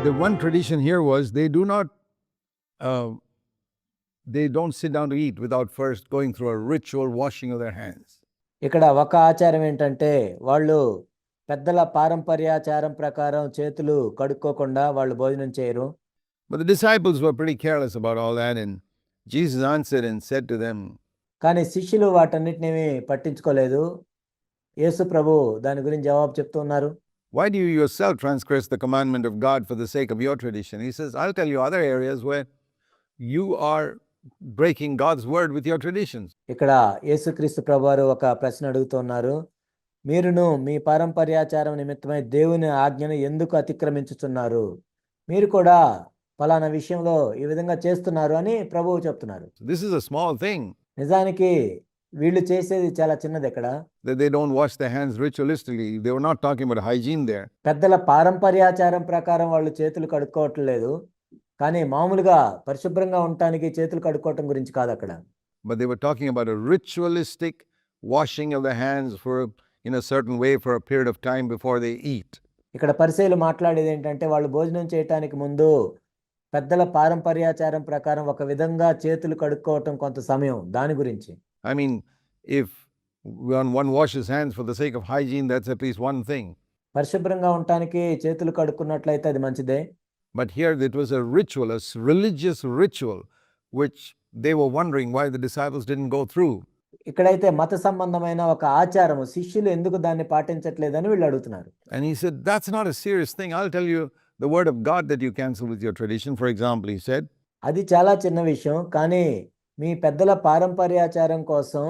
The one tradition here was uh, they don't sit down to eat without first going through a ritual washing of their hands. ఇక్కడ ఒక ఆచారం ఏంటంటే వాళ్ళు పెద్దల పారంపర్యాచారం ప్రకారం చేతులు కడుక్కోకుండా వాళ్ళు భోజనం చేయరు. But the disciples were pretty careless about all that, and Jesus answered and said to them, కానీ శిష్యులు వాటన్నిటిని పట్టించుకోలేదు. యేసు ప్రభు దాని గురించి జవాబు చెప్తున్నారు. why do you yourself transgress the commandment of God for the sake of your tradition? He says, I'll tell you other areas where you are breaking God's word with your traditions. ఇక్కడ యేసుక్రీస్తు ప్రభువారు ఒక ప్రశ్న అడుగుతున్నారు. మీరును మీ పారంపర్యాచారం నిమిత్తమై దేవుని ఆజ్ఞను ఎందుకు అతిక్రమించుతున్నారు? మీరు కూడా ఫలానా విషయంలో ఈ విధంగా చేస్తున్నారు అని ప్రభువు చెప్తున్నారు. This is a small thing. నిజానికి వీళ్ళు చేసేది చాలా చిన్నది. ఇక్కడ that they don't wash their hands ritualistically. They were not talking about hygiene there. పెద్దల పారంపర్యాచారం ప్రకారం వాళ్ళు చేతులు కడుక్కోవట్లేదు, కానీ మామూలుగా పరిశుభ్రంగా ఉండటానికి చేతులు కడుక్కోవటం గురించి కాదు అక్కడ. But they were talking about a ritualistic washing of the hands in a certain way for a period of time before they eat. ఇక్కడ పరిసయ్యులు మాట్లాడేది ఏంటంటే వాళ్ళు భోజనం చేయటానికి ముందు పెద్దల పారంపర్యాచారం ప్రకారం ఒక విధంగా చేతులు కడుక్కోవటం కొంత సమయం, దాని గురించి. I mean, if one washes hands for the sake of hygiene, that's at least one thing. పరిశుభ్రంగా ఉండటానికి చేతులు కడుక్కున్నట్లయితే అది మంచిదే. But here it was a ritual, a religious ritual, which they were wondering why the disciples didn't go through. ఇక్కడైతే మత సంబంధమైన ఒక ఆచారము, శిష్యులు ఎందుకు దాన్ని పాటించట్లేదని వీళ్ళు అడుగుతున్నారు. And he said, that's not a serious thing. I'll tell you the word of God that you cancel with your tradition. For example, he said, అది చాలా చిన్న విషయం, కానీ మీ పెద్దల పారంపర్యాచారం కోసం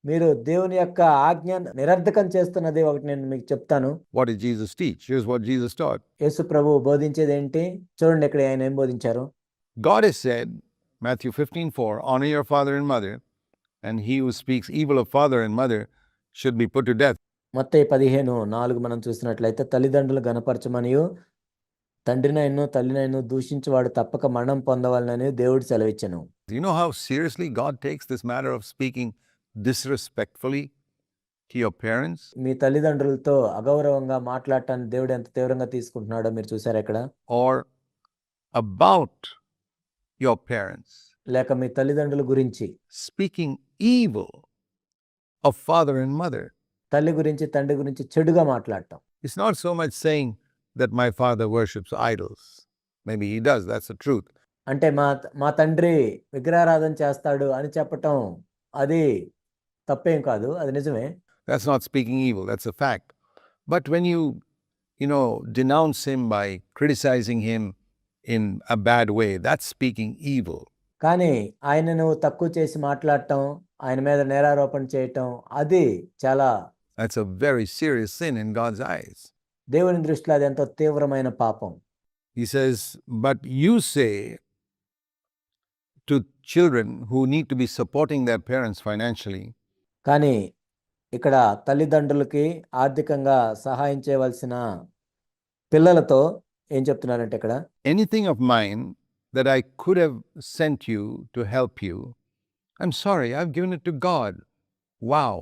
మీరు దేవుని యొక్క ఆజ్ఞ నిరర్ధకం చేస్తున్నది ఒకటి నేను మీకు చెప్తాను. What did Jesus teach? Here's what Jesus taught. యేసు ప్రభు బోధించేది ఏంటి? చూడండి ఇక్కడ ఆయన ఏం బోధించారు. God has said, Matthew 15:4, honor your father and mother, and he who speaks evil of father and mother should be put to death. మత్తయి 15:4 మనం చూసినట్లయితే తల్లిదండ్రులు గణపరచమనియు తండ్రినైను తల్లినైను దూషించువాడు తప్పక మరణం పొందవాలని దేవుడు సెలవిచ్చెను. Do you know how seriously God takes this matter of speaking disrespectfully to your parents? మీ తల్లిదండ్రులతో అగౌరవంగా మాట్లాడటాన్ని దేవుడు ఎంత తీవ్రంగా తీసుకుంటున్నాడో మీరు చూసారా ఇక్కడ? Or about your parents. లేక మీ తల్లిదండ్రుల గురించి Speaking evil of father and mother. తల్లి గురించి తండ్రి గురించి చెడుగా మాట్లాడటం. It's not so much saying that my father worships idols. Maybe he does, that's the truth. అంటే మా తండ్రి విగ్రహారాధన చేస్తాడు అని చెప్పటం అది తప్పేం కాదు, అది నిజమే. That's not speaking evil, that's a fact. But when you denounce him by criticizing him in a bad way, that's speaking evil. కానీ ఆయనను తక్కువ చేసి మాట్లాడటం, ఆయన మీద నేరారోపణ చేయటం, అది చాలా, that's a very serious sin in God's eyes. దేవుని దృష్టిలో అది ఎంతో తీవ్రమైన పాపం. He says, but you say to children who need to be supporting their parents financially. కానీ ఇక్కడ తల్లిదండ్రులకి ఆర్థికంగా సహాయం చేయవలసిన పిల్లలతో ఏం చెప్తున్నారంటే ఇక్కడ, anything of mine that I could have sent you to help you, I'm sorry, I've given it to God. Wow.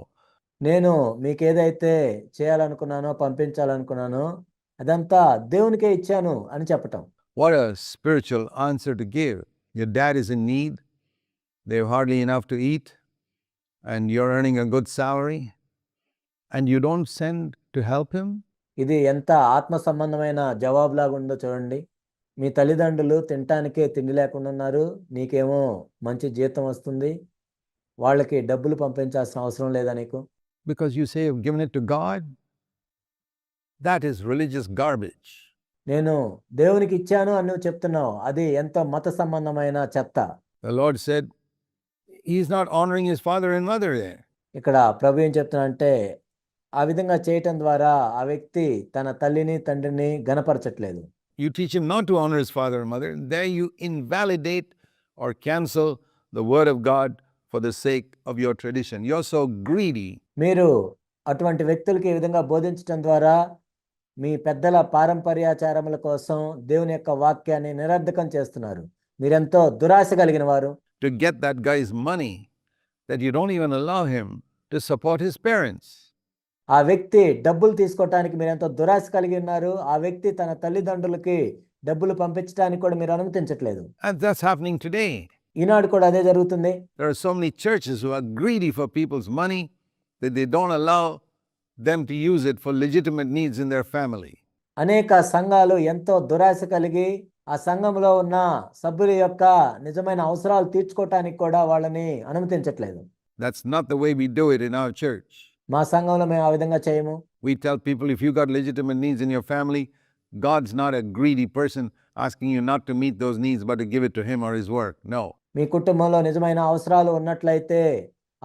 నేను మీకు ఏదైతే చేయాలనుకున్నానో పంపించాలనుకున్నానో అదంతా దేవునికే ఇచ్చాను అని చెప్పటం. What a spiritual answer to give. Your dad is in need, they have hardly enough to eat, and you're earning a good salary, and you don't send to help him? ఇది ఎంత ఆత్మ సంబంధమైన జవాబులాగా ఉందో చూడండి. మీ తల్లిదండ్రులు తినటానికే తిండి లేకుండా ఉన్నారు, నీకేమో మంచి జీతం వస్తుంది, వాళ్ళకి డబ్బులు పంపించాల్సిన అవసరం లేదా నీకు? Because you say you've given it to God? That is religious garbage. నేను దేవునికి ఇచ్చాను అని నువ్వు చెప్తున్నావు, అది ఎంతో మత సంబంధమైన చెత్త. The Lord said he's not honoring his father and mother there. ఇక్కడ ప్రభు ఏం చెప్తున్నాడంటే ఆ విధంగా చేయటం ద్వారా ఆ వ్యక్తి తన తల్లిని తండ్రిని గణపరచట్లేదు. You teach him not to honor his father and mother, there you invalidate or cancel the word of God for the sake of your tradition. You're so greedy. మీరు అటువంటి వ్యక్తులకి ఈ విధంగా బోధించడం ద్వారా మీ పెద్దల పారంపర్యాచారముల కోసం దేవుని యొక్క వాక్యాన్ని నిరర్ధకం చేస్తున్నారు. మీరెంతో దురాశ కలిగిన వారు. To get that guy's money, that you don't even allow him to support his parents. ఆ వ్యక్తి డబ్బులు తీసుకోవటానికి మీరెంతో దురాశ కలిగి ఉన్నారు. ఆ వ్యక్తి తన తల్లిదండ్రులకి డబ్బులు పంపించడానికి కూడా మీరు అనుమతించట్లేదు. And that's happening today. ఈనాడు కూడా అదే జరుగుతుంది. There are so many churches who are greedy for people's money that they don't allow them to use it for legitimate needs in their family. అనేక సంఘాలు ఎంతో దురాశ కలిగి ఆ సంఘంలో ఉన్న సభ్యుల యొక్క నిజమైన అవసరాలు తీర్చుకోవటానికి కూడా వాళ్ళని అనుమతించట్లేదు. That's not the way we do it in our church. మా సంఘంలో మేము ఆ విధంగా చేయము. We tell people if you got legitimate needs in your family, God's not a greedy person asking you not to meet those needs but to give it to him or his work. No. మీ కుటుంబంలో నిజమైన అవసరాలు ఉన్నట్లయితే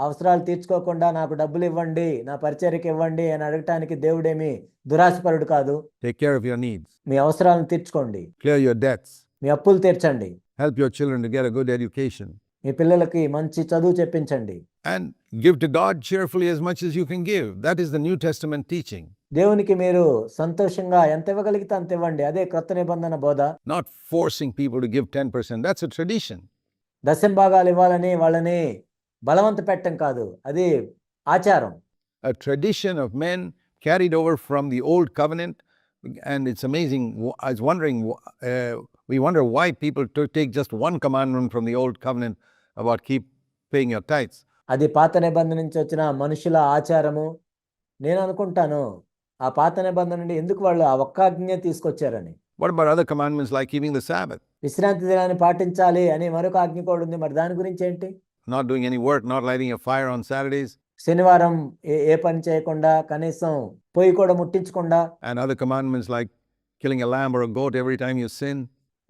అవసరాలు తీర్చుకోకుండా నాకు డబ్బులు ఇవ్వండి, నా పరిచర్యకి ఇవ్వండి అని అడగటానికి దేవుడేమి దురాశపరుడు కాదు. Take care of your needs. మీ అవసరాలను తీర్చుకోండి, Clear your debts. మీ అప్పులు తీర్చండి, Help your children to get a good education. మీ పిల్లలకి మంచి చదువు చెప్పించండి. And give to God cheerfully as much as you can give. That is the New Testament teaching. దేవునికి మీరు సంతోషంగా ఎంత ఇవ్వగలిగితే అంత ఇవ్వండి. అదే క్రొత్త నిబంధన బోధ. Not forcing people to give 10%. That's a tradition. దశంభాగాలు ఇవ్వాలని వాళ్ళని బలవంత పెట్టడం కాదు, అది ఆచారం. A tradition of men carried over from the old covenant. And it's amazing. I was wondering, we wonder why people take just one commandment from the old covenant about keep paying your tithes. అది పాత నిబంధన నుంచి వచ్చిన మనుషుల ఆచారము. నేను అనుకుంటాను ఆ పాత నిబంధన నుండి ఎందుకు వాళ్ళు ఆ ఒక్క ఆజ్ఞ తీసుకొచ్చారని. What about other commandments like keeping the Sabbath? విశ్రాంతి దినాన్ని పాటించాలి అని మరొక ఆజ్ఞ కూడా ఉంది. మరి దాని గురించి ఏంటి? Not doing any work, not lighting a fire on Saturdays. శనివారం ఏ పని చేయకుండా, కనీసం పొయ్యి కూడా ముట్టించకుండా. And other commandments like killing a lamb or a goat every time you sin.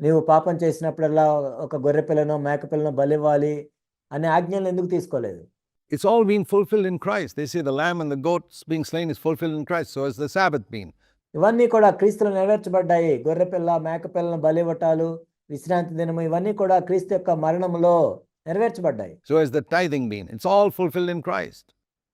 నీవు పాపం చేసినప్పుడల్లా ఒక గొర్రె పిల్లను మేక పిల్లను బలివ్వాలి అనే ఆజ్ఞలను ఎందుకు తీసుకోలేదు? It's all been fulfilled in Christ. They say the lamb and the goat being slain is fulfilled in Christ. So has the Sabbath been. ఇవన్నీ కూడా క్రీస్తులో నెరవేర్చబడ్డాయి. గొర్రె పిల్ల మేక పిల్లను బలివ్వటాలు, విశ్రాంతి దినము ఇవన్నీ కూడా క్రీస్తు యొక్క మరణంలో నెరవేర్చబడ్డాయి. So has the tithing been. It's all fulfilled in Christ.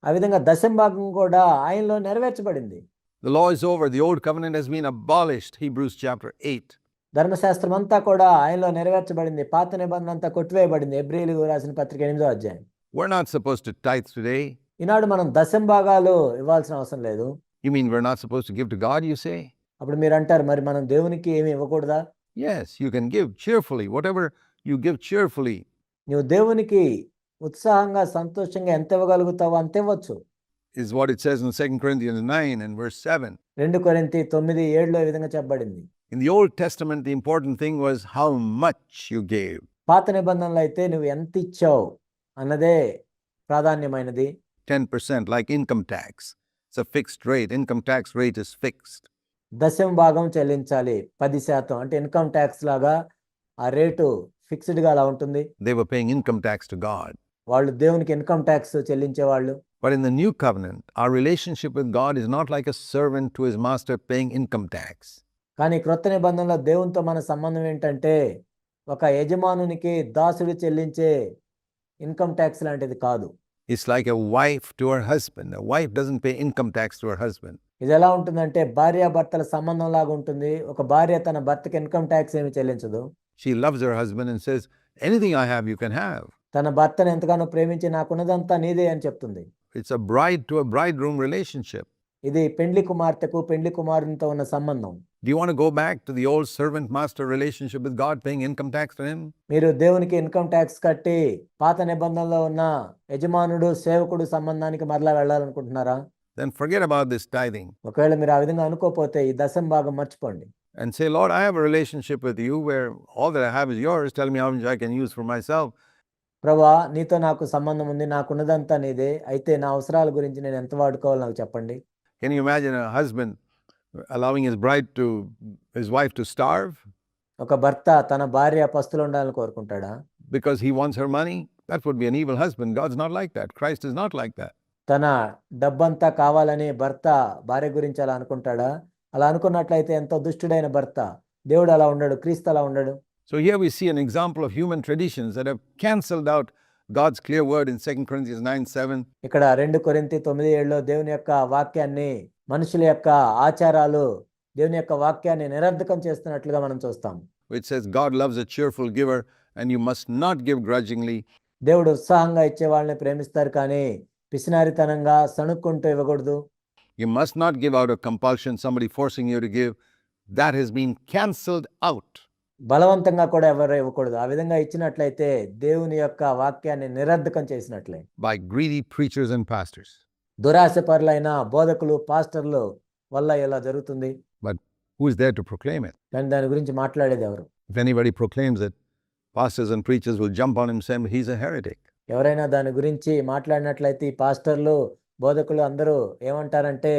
ఆ విధంగా దశంభాగం కూడా ఆయనలో నెరవేర్చబడింది. The law is over. The old covenant has been abolished. Hebrews chapter 8. ధర్మశాస్త్రం అంతా కూడా ఆయనలో నెరవేర్చబడింది. పాత నిబంధన అంతా కొట్టివేయబడింది. హెబ్రీయులకు రాసిన పత్రిక 8వ అధ్యాయం. We're not supposed to tithe today. ఈనాడు మనం దశంభాగాలు ఇవ్వాల్సిన అవసరం లేదు. You mean we're not supposed to give to God, you say? అప్పుడు మీరు అంటారు, మరి మనం దేవునికి ఏమి ఇవ్వకూడదా? Yes, you can give cheerfully. Whatever you give cheerfully. నువ్వు దేవునికి ఉత్సాహంగా సంతోషంగా ఎంత ఇవ్వగలుగుతావో అంత ఇవ్వచ్చు. Is what it says in 2 Corinthians 9 and verse 7. 2 కొరింథీ 9:7 ఈ విధంగా చెప్పబడింది. In the Old Testament, the important thing was how much you gave. పాత నిబంధనలో అయితే నువ్వు ఎంత ఇచ్చావు అన్నదే ప్రాధాన్యమైనది. 10% like income tax. It's a fixed rate. Income tax rate is fixed. దశంభాగం చెల్లించాలి 10%. అంటే ఇన్కమ్ ట్యాక్స్ లాగా ఆ రేటు ఫిక్స్డ్గా అలా ఉంటుంది. They were paying income tax to God. వాళ్ళు దేవునికి ఇన్కమ్ ట్యాక్స్ చెల్లించేవాళ్ళు. But in the new covenant, our relationship with God is not like a servant to his master paying income tax. కానీ క్రొత్త నిబంధనలో దేవునితో మన సంబంధం ఏంటంటే ఒక యజమానునికి దాసుడు చెల్లించే ఇన్కమ్ ట్యాక్స్ లాంటిది కాదు. It's like a wife to her husband. A wife doesn't pay income tax to her husband. ఇది ఎలా ఉంటుందంటే భార్యాభర్తల సంబంధం లాగా ఉంటుంది. ఒక భార్య తన భర్తకి ఇన్కమ్ ట్యాక్స్ ఏమి చెల్లించదు. She loves her husband and says, anything I have, you can have. తన భర్తను ఎంతగానో ప్రేమించి నాకున్నదంతా నీదే అని చెప్తుంది. It's a bride to a bridegroom relationship. ఇది పెండ్లి కుమార్తెకు పెండ్లి కుమారునితో ఉన్న సంబంధం. Do you want to go back to the old servant-master relationship with God, paying income tax to him? మీరు దేవునికి ఇన్కమ్ ట్యాక్స్ కట్టి పాత నిబంధనలో ఉన్న యజమానుడు సేవకుడు సంబంధానికి మరలా వెళ్ళాలనుకుంటున్నారా? Then forget about this tithing ఒకవేళ మీరు ఆ విధంగా అనుకోకపోతే ఈ దశంభాగం మర్చిపోండి. and say, Lord, I have a relationship with you where all that I have is yours. Tell me how much I can use for myself. ప్రభువా, నీతో నాకు సంబంధం ఉంది, నాకున్నదంతా నీదే. అయితే నా అవసరాల గురించి నేను ఎంత వాడుకోవాలో నాకు చెప్పండి. Can you imagine a husband allowing his wife to starve ఒక భర్త తన భార్య పస్తులు ఉండాలని కోరుకుంటాడా? because he wants her money? That would be an evil husband. God's not like that. Christ is not like that. తన డబ్బంతా కావాలని భర్త భార్య గురించి అలా అనుకుంటాడా? అలా అనుకున్నట్లయితే ఎంతో దుష్టుడైన భర్త. దేవుడు అలా ఉండడు, క్రీస్తు అలా ఉండడు. So here we see an example of human traditions that have cancelled out God's clear word in 2 Corinthians 9:7. ఇక్కడ 2 కొరింథీ 9:7 దేవుని యొక్క వాక్యాన్ని, మనుషుల యొక్క ఆచారాలు దేవుని యొక్క వాక్యాన్ని నిరర్ధకం చేస్తున్నట్లుగా మనం చూస్తాం. Which says God loves a cheerful giver and you must not give grudgingly. దేవుడు ఉత్సాహంగా ఇచ్చే వాళ్ళని ప్రేమిస్తారు, కానీ పిసినారితనంగా సణుక్కుంటూ ఇవ్వకూడదు. You must not give out of compulsion, somebody forcing you to give. that has been cancelled out. బలవంతంగా కూడా ఎవరు ఇవ్వకూడదు. ఆ విధంగా ఇచ్చినట్లయితే దేవుని యొక్క వాక్యాన్ని నిరర్ధకం చేసినట్లే. By greedy preachers and pastors. దురాశపరులైన బోధకులు, పాస్టర్లు వల్ల ఇలా జరుగుతుంది. But who is there to proclaim it? కానీ దాని గురించి మాట్లాడేది ఎవరు? If anybody proclaims it, pastors and preachers will jump on him and say he's a heretic. ఎవరైనా దాని గురించి మాట్లాడినట్లయితే ఈ పాస్టర్లు, బోధకులు అందరూ ఏమంటారంటే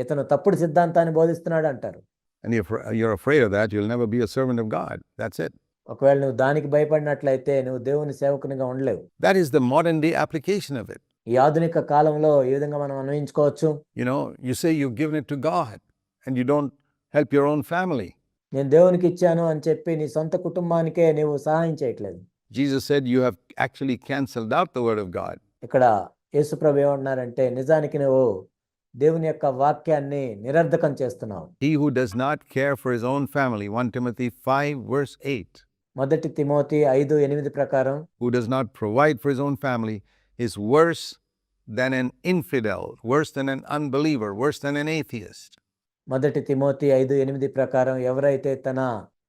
ఇతను తప్పుడు సిద్ధాంతాన్ని బోధిస్తున్నాడు అంటారు. And if you're afraid of that, you'll never be a servant of God. That's it. ఒకవేళ నువ్వు దానికి భయపడినట్లయితే నువ్వు దేవుని సేవకునిగా ఉండలేవు. That is the modern day application of it. ఈ ఆధునిక కాలంలో ఈ విధంగా మనం అన్వయించుకోవచ్చు. You know, you say you've given it to God and you don't help your own family. నేను దేవునికి ఇచ్చాను అని చెప్పి నీ సొంత కుటుంబానికే నీవు సహాయం చేయట్లేదు. Jesus said you have actually cancelled out the word of God. ఇక్కడ యేసుప్రభు ఏమంటున్నారంటే నిజానికి నువ్వు దేవుని యొక్క వాక్యాన్ని నిరర్ధకం చేస్తున్నావు. He who does not care for his own family, 1 Timothy 5 verse 8. మొదటి తిమోతి 5:8 ప్రకారం Who does not provide for his own family is worse than an infidel, worse than an unbeliever, worse than an atheist. మొదటి Timothy 5:8 ప్రకారం ఎవరైతే తన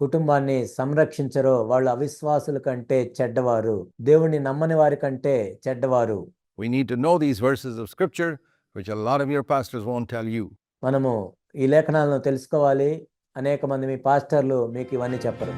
కుటుంబాన్ని సంరక్షించరో వాళ్ళు అవిశ్వాసుల కంటే చెడ్డవారు, దేవుణ్ణి నమ్మని వారి కంటే చెడ్డవారు. We need to know these verses of scripture, which a lot of your pastors won't tell you. మనము ఈ లేఖనాలను తెలుసుకోవాలి. అనేక మంది మీ పాస్టర్లు మీకు ఇవన్నీ చెప్పరు.